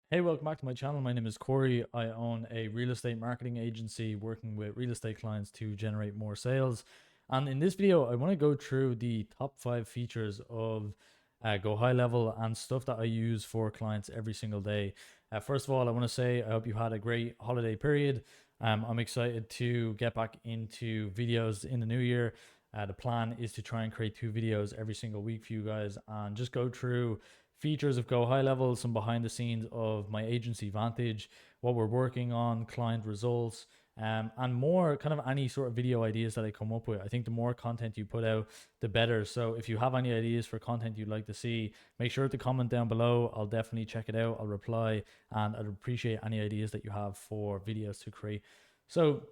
Hey, welcome back to my channel. My name is Corey. I own a real estate marketing agency working with real estate clients to generate more sales. And in this video, I want to go through the top 5 features of GoHighLevel and stuff that I use for clients every single day. First of all, I want to say I hope you had a great holiday period. I'm excited to get back into videos in the new year. The plan is to try and create 2 videos every single week for you guys and just go through features of GoHighLevel, some behind the scenes of my agency Vantage, what we're working on, client results, and more kind of any sort of video ideas that I come up with. I think the more content you put out, the better. So if you have any ideas for content you'd like to see, make sure to comment down below. I'll definitely check it out. I'll reply, and I'd appreciate any ideas that you have for videos to create. So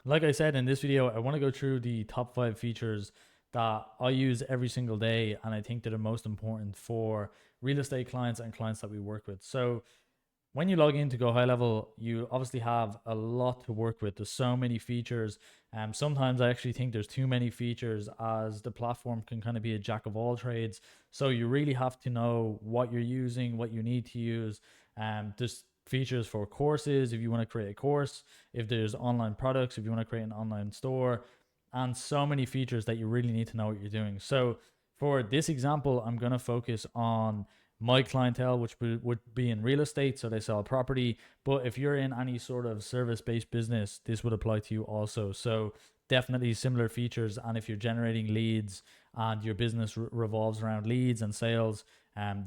like I said in this video, I want to go through the top 5 features that I use every single day, and I think they're the most important for real estate clients and clients that we work with. So when you log in to GoHighLevel, you obviously have a lot to work with. There's so many features. Sometimes I actually think there's too many features, as the platform can kind of be a jack of all trades. So you really have to know what you're using, what you need to use. There's features for courses if you want to create a course, if there's online products, if you want to create an online store, and so many features that you really need to know what you're doing. So for this example, I'm going to focus on my clientele, which would be in real estate, so they sell property. But if you're in any sort of service-based business, this would apply to you also. So definitely similar features. And if you're generating leads and your business revolves around leads and sales,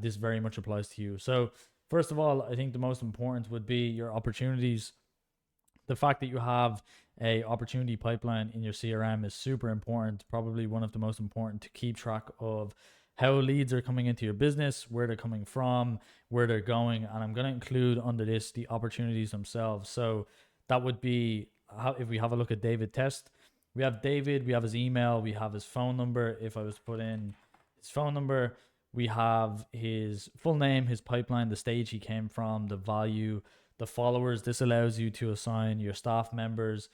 this very much applies to you. So first of all, I think the most important would be your opportunities. The fact that you have a opportunity pipeline in your CRM is super important, probably one of the most important, to keep track of how leads are coming into your business, where they're coming from, where they're going. And I'm going to include under this the opportunities themselves. So that would be how, if we have a look at David Test, we have David, we have his email, we have his phone number. If I was to put in his phone number, we have his full name, his pipeline, the stage he came from, the value, the followers. This allows you to assign your staff members.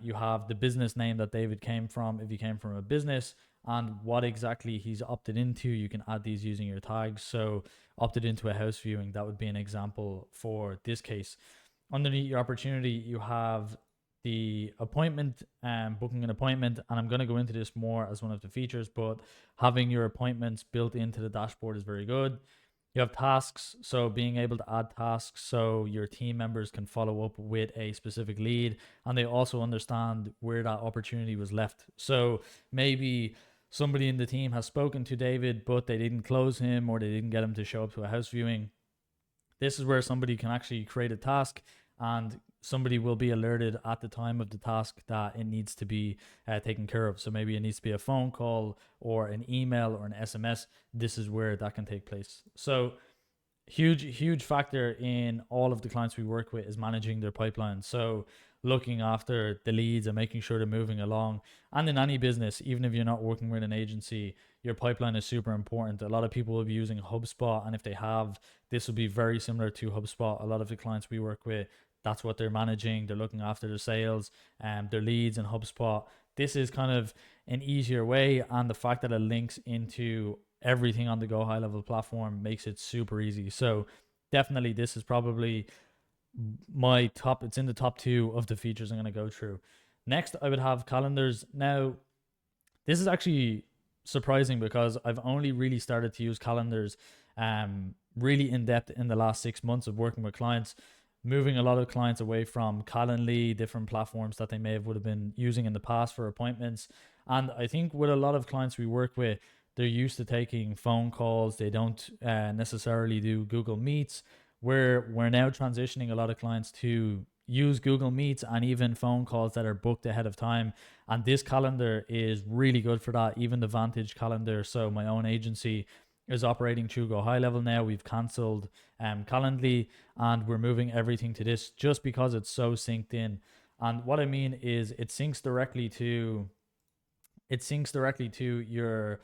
You have the business name that David came from, if he came from a business, and what exactly he's opted into. You can add these using your tags. So opted into a house viewing, that would be an example for this case. Underneath your opportunity, you have the appointment, booking an appointment, and I'm going to go into this more as one of the features, but having your appointments built into the dashboard is very good. You have tasks, so being able to add tasks so your team members can follow up with a specific lead, and they also understand where that opportunity was left. So maybe somebody in the team has spoken to David, but they didn't close him, or they didn't get him to show up to a house viewing. This is where somebody can actually create a task, and somebody will be alerted at the time of the task that it needs to be taken care of. So maybe it needs to be a phone call or an email or an SMS. This is where that can take place. So huge factor in all of the clients we work with is managing their pipeline. So looking after the leads and making sure they're moving along. And in any business, even if you're not working with an agency, your pipeline is super important. A lot of people will be using HubSpot, and if they have, this will be very similar to HubSpot. A lot of the clients we work with, that's what they're managing. They're looking after their sales and their leads in HubSpot. This is kind of an easier way, and the fact that it links into everything on the GoHighLevel platform makes it super easy. So definitely this is probably my top, it's in the top 2 of the features I'm going to go through. Next, I would have calendars. Now, this is actually surprising because I've only really started to use calendars really in depth in the last 6 months of working with clients, moving a lot of clients away from Calendly, different platforms that they may have would have been using in the past for appointments. And I think with a lot of clients we work with, they're used to taking phone calls. They don't necessarily do Google Meets. Where we're now transitioning a lot of clients to use Google Meets and even phone calls that are booked ahead of time. And this calendar is really good for that. Even the Vantage calendar. So my own agency is operating through GoHighLevel now. We've cancelled Calendly, and we're moving everything to this just because it's so synced in. And what I mean is it syncs directly to your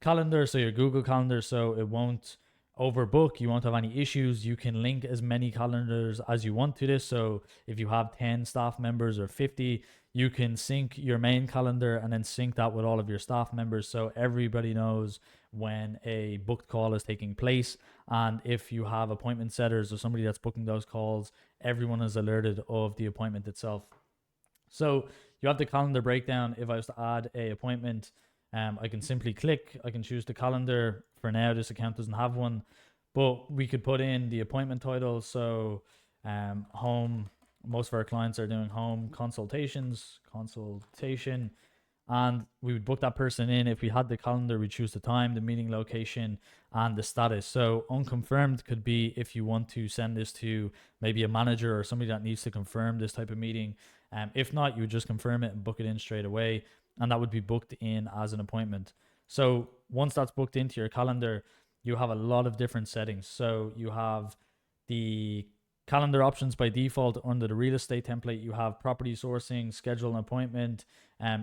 calendar, so your Google Calendar, so it won't overbook. You won't have any issues. You can link as many calendars as you want to this. So if you have 10 staff members or 50, you can sync your main calendar and then sync that with all of your staff members, so everybody knows when a booked call is taking place. And if you have appointment setters or somebody that's booking those calls, everyone is alerted of the appointment itself. So you have the calendar breakdown. If I was to add a appointment, I can simply click. I can choose the calendar. For now, this account doesn't have one, but we could put in the appointment title. So home. Most of our clients are doing home consultation, and we would book that person in. If we had the calendar, we choose the time, the meeting location, and the status. So unconfirmed could be if you want to send this to maybe a manager or somebody that needs to confirm this type of meeting. If not, you would just confirm it and book it in straight away, and that would be booked in as an appointment. So once that's booked into your calendar, you have a lot of different settings. So you have the calendar options by default. Under the real estate template, you have property sourcing, schedule an appointment,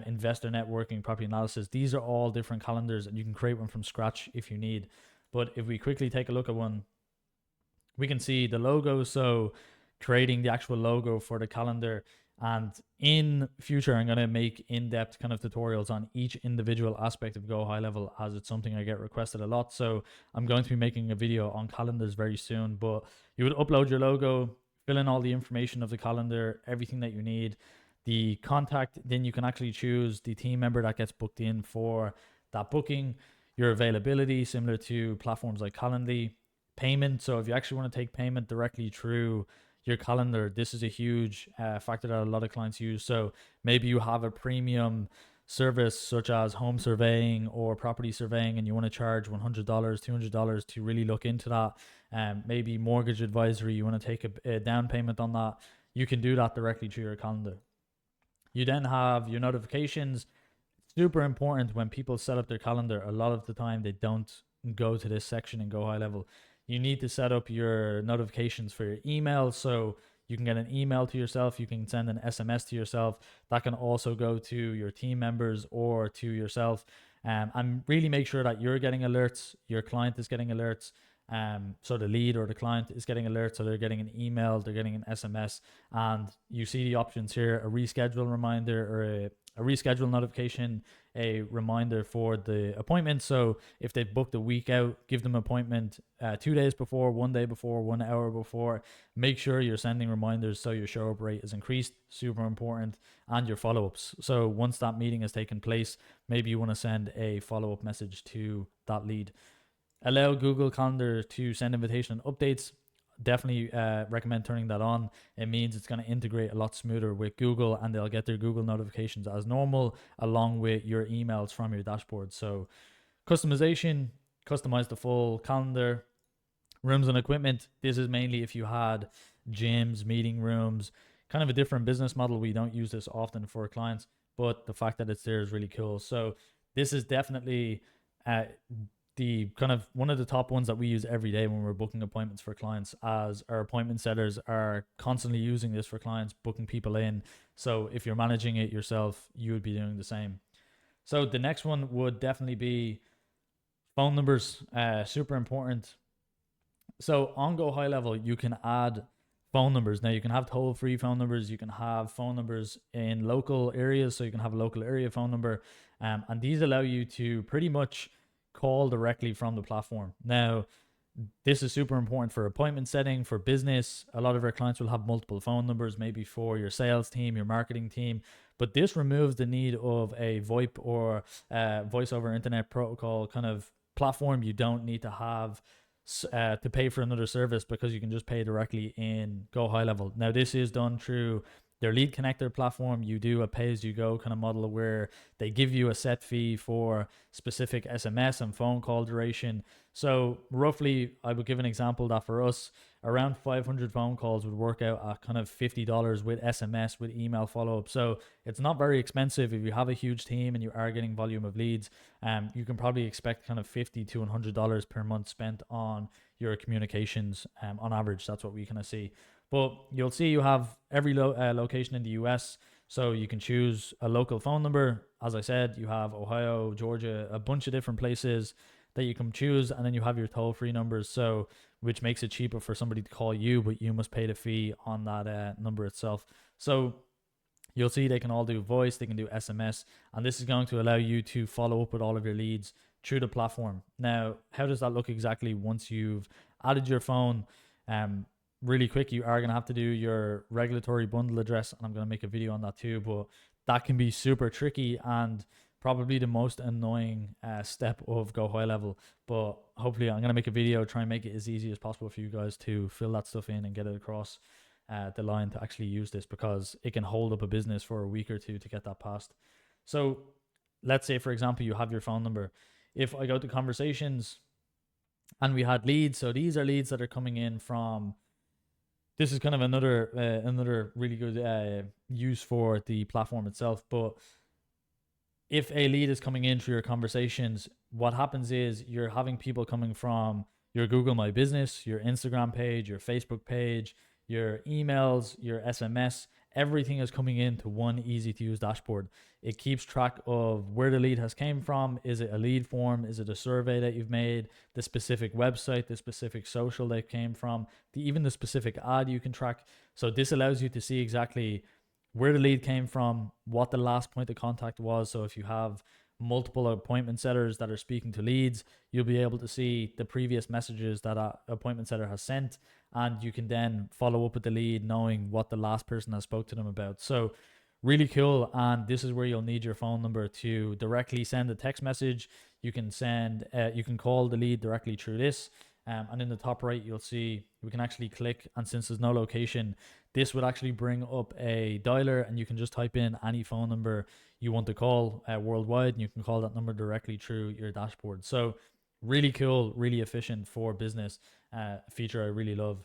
investor networking, property analysis. These are all different calendars, and you can create one from scratch if you need. But if we quickly take a look at one, we can see the logo. So creating the actual logo for the calendar. And in future, I'm going to make in-depth kind of tutorials on each individual aspect of Go High Level, as it's something I get requested a lot. So I'm going to be making a video on calendars very soon. But you would upload your logo, fill in all the information of the calendar, everything that you need, the contact. Then you can actually choose the team member that gets booked in for that booking, your availability, similar to platforms like Calendly, payment. So if you actually want to take payment directly through your calendar, this is a huge factor that a lot of clients use. So maybe you have a premium service such as home surveying or property surveying, and you want to charge $100, $200 to really look into that. Maybe mortgage advisory, you want to take a down payment on that. You can do that directly through your calendar. You then have your notifications. Super important when people set up their calendar. A lot of the time they don't go to this section and Go High Level. You need to set up your notifications for your email. So you can get an email to yourself. You can send an SMS to yourself. That can also go to your team members or to yourself. And really make sure that you're getting alerts, your client is getting alerts. So the lead or the client is getting alerts. So they're getting an email, they're getting an SMS. And you see the options here: a reschedule reminder, or a reschedule notification, a reminder for the appointment. So if they've booked a week out, give them an appointment 2 days before, 1 day before, 1 hour before. Make sure you're sending reminders so your show up rate is increased. Super important. And your follow-ups. So once that meeting has taken place, maybe you want to send a follow-up message to that lead. Allow Google Calendar to send invitation and updates. Definitely recommend turning that on. It means it's going to integrate a lot smoother with Google, and they'll get their Google notifications as normal along with your emails from your dashboard. So customization, customize the full calendar. Rooms and equipment. This is mainly if you had gyms, meeting rooms, kind of a different business model. We don't use this often for clients, but the fact that it's there is really cool. So this is definitely the kind of one of the top ones that we use every day when we're booking appointments for clients, as our appointment setters are constantly using this for clients, booking people in. So if you're managing it yourself, you would be doing the same. So the next one would definitely be phone numbers. Super important. So on Go High Level, you can add phone numbers. Now you can have toll-free phone numbers. You can have phone numbers in local areas. So you can have a local area phone number. And these allow you to pretty much call directly from the platform. Now, this is super important for appointment setting, for business. A lot of our clients will have multiple phone numbers, maybe for your sales team, your marketing team. But this removes the need of a VoIP or voice over internet protocol kind of platform. You don't need to have to pay for another service, because you can just pay directly in Go High Level. Now, this is done through their lead connector platform. You do a pay-as-you-go kind of model where they give you a set fee for specific SMS and phone call duration. So roughly, I would give an example that for us, around 500 phone calls would work out at kind of $50 with SMS, with email follow-up. So it's not very expensive. If you have a huge team and you are getting volume of leads, you can probably expect kind of $50 to $100 per month spent on your communications on average. That's what we kind of see. But you'll see you have every location in the US. So you can choose a local phone number. As I said, you have Ohio, Georgia, a bunch of different places that you can choose. And then you have your toll-free numbers, so which makes it cheaper for somebody to call you, but you must pay the fee on that number itself. So you'll see they can all do voice, they can do SMS, and this is going to allow you to follow up with all of your leads through the platform. Now, how does that look exactly once you've added your phone? Um, Really quick, you are going to have to do your regulatory bundle address, and I'm going to make a video on that too, but that can be super tricky and probably the most annoying step of GoHighLevel. But hopefully I'm going to make a video, try and make it as easy as possible for you guys to fill that stuff in and get it across the line to actually use this, because it can hold up a business for a week or two to get that passed. So let's say, for example, you have your phone number. If I go to conversations and we had leads, so these are leads that are coming in from, this is kind of another really good use for the platform itself. But if a lead is coming in through your conversations, what happens is you're having people coming from your Google My Business, your Instagram page, your Facebook page, your emails, your SMS. Everything is coming into one easy to use dashboard. It keeps track of where the lead has came from. Is it a lead form? Is it a survey that you've made? The specific website, the specific social they came from, even the specific ad you can track. So this allows you to see exactly where the lead came from, what the last point of contact was. So if you have multiple appointment setters that are speaking to leads, you'll be able to see the previous messages that a appointment setter has sent, and you can then follow up with the lead knowing what the last person has spoke to them about. So really cool. And this is where you'll need your phone number to directly send a text message. You can you can call the lead directly through this. And in the top right, you'll see we can actually click, and since there's no location, this would actually bring up a dialer, and you can just type in any phone number you want to call worldwide, and you can call that number directly through your dashboard. So really cool, really efficient for business feature I really love.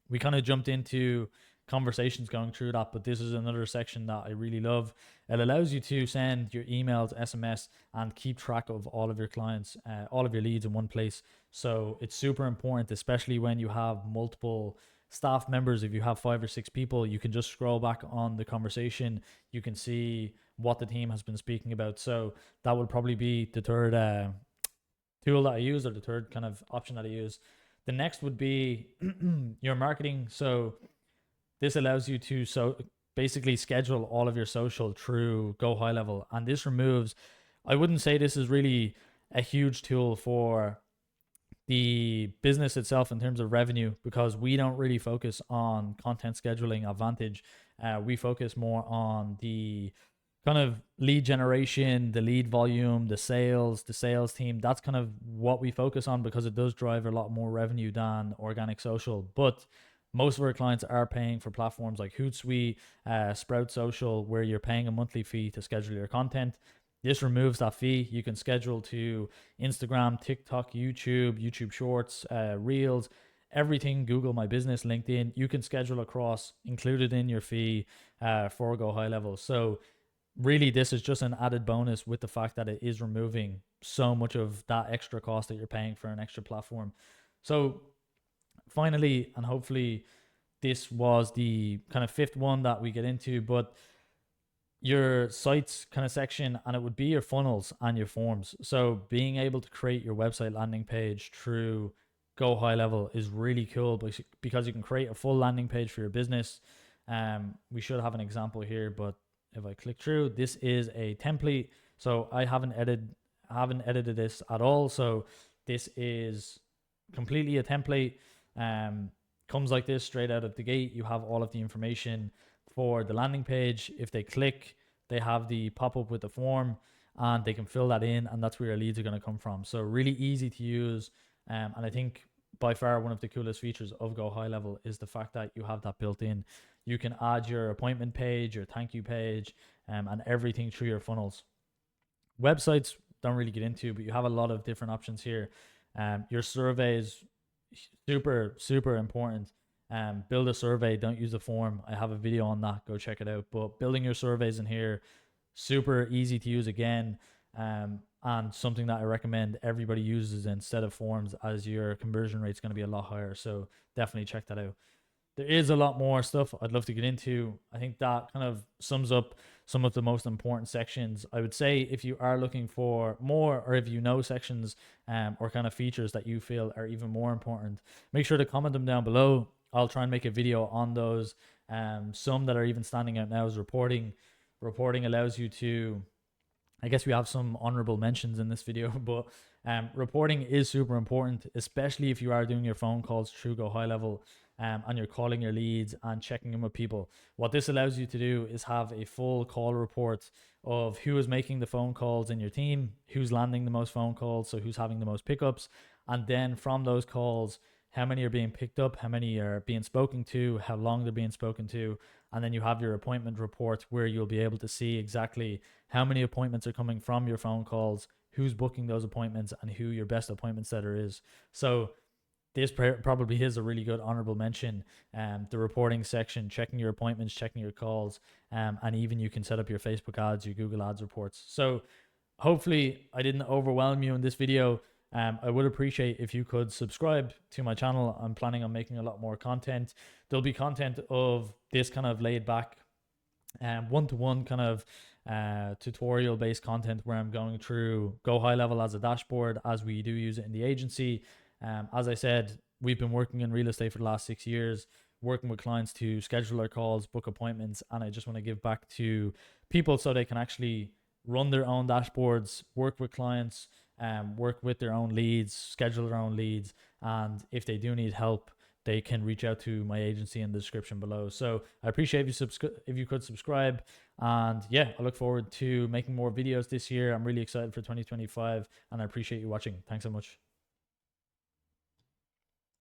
We kind of jumped into conversations going through that, but this is another section that I really love. It allows you to send your emails, SMS, and keep track of all of your clients, all of your leads in one place. So it's super important, especially when you have multiple staff members. If you have 5 or 6 people, you can just scroll back on the conversation. You can see what the team has been speaking about. So that would probably be the third tool that I use, or the third kind of option that I use. The next would be your marketing. So this allows you to basically schedule all of your social through GoHighLevel, and this removes. I wouldn't say this is really a huge tool for the business itself in terms of revenue, because we don't really focus on content scheduling advantage. We focus more on the kind of lead generation, the lead volume, the sales team. That's kind of what we focus on, because it does drive a lot more revenue than organic social. But most of our clients are paying for platforms like Hootsuite, Sprout Social, where you're paying a monthly fee to schedule your content. This removes that fee. You can schedule to Instagram, TikTok, YouTube Shorts, Reels, everything, Google My Business, LinkedIn. You can schedule across, included in your fee for GoHighLevel. So really, this is just an added bonus with the fact that it is removing so much of that extra cost that you're paying for an extra platform. So finally, and hopefully this was the kind of fifth one that we get into, but your sites kind of section, and it would be your funnels and your forms. So being able to create your website landing page through GoHighLevel is really cool, because you can create a full landing page for your business. We should have an example here, but if I click through, this is a template. So I haven't edited this at all. So this is completely a template. Comes like this straight out of the gate. You have all of the information for the landing page. If they click, they have the pop-up with the form, and they can fill that in, and that's where your leads are going to come from. So really easy to use. And I think by far one of the coolest features of GoHighLevel is the fact that you have that built in. You can add your appointment page, your thank you page, and everything through your funnels. Websites don't really get into, but you have a lot of different options here. Your surveys, super important. Build a survey, don't use a form. I have a video on that, go check it out. But building your surveys in here, super easy to use again, and something that I recommend everybody uses instead of forms, as your conversion rate is going to be a lot higher. So definitely check that out. There is a lot more stuff I'd love to get into. I think that kind of sums up some of the most important sections. I would say if you are looking for more, or if you know sections or kind of features that you feel are even more important, make sure to comment them down below. I'll try and make a video on those. Some that are even standing out now is reporting. Reporting allows you to I guess we have some honorable mentions in this video, but reporting is super important, especially if you are doing your phone calls through GoHighLevel, and you're calling your leads and checking in with people. What this allows you to do is have a full call report of who is making the phone calls in your team, who's landing the most phone calls, so who's having the most pickups, and then from those calls, how many are being picked up, how many are being spoken to, how long they're being spoken to, and then you have your appointment report where you'll be able to see exactly how many appointments are coming from your phone calls, who's booking those appointments, and who your best appointment setter is. So this probably is a really good honorable mention. The reporting section, checking your appointments, checking your calls, and even you can set up your Facebook ads, your Google ads reports. So hopefully I didn't overwhelm you in this video. I would appreciate if you could subscribe to my channel. I'm planning on making a lot more content. There'll be content of this kind of laid back one-to-one kind of tutorial based content where I'm going through GoHighLevel as a dashboard as we do use it in the agency. As I said, we've been working in real estate for the last 6 years, working with clients to schedule their calls, book appointments, and I just want to give back to people so they can actually run their own dashboards, work with clients, work with their own leads, schedule their own leads, and if they do need help, they can reach out to my agency in the description below. So I appreciate if you could subscribe, and yeah, I look forward to making more videos this year. I'm really excited for 2025, and I appreciate you watching. Thanks so much.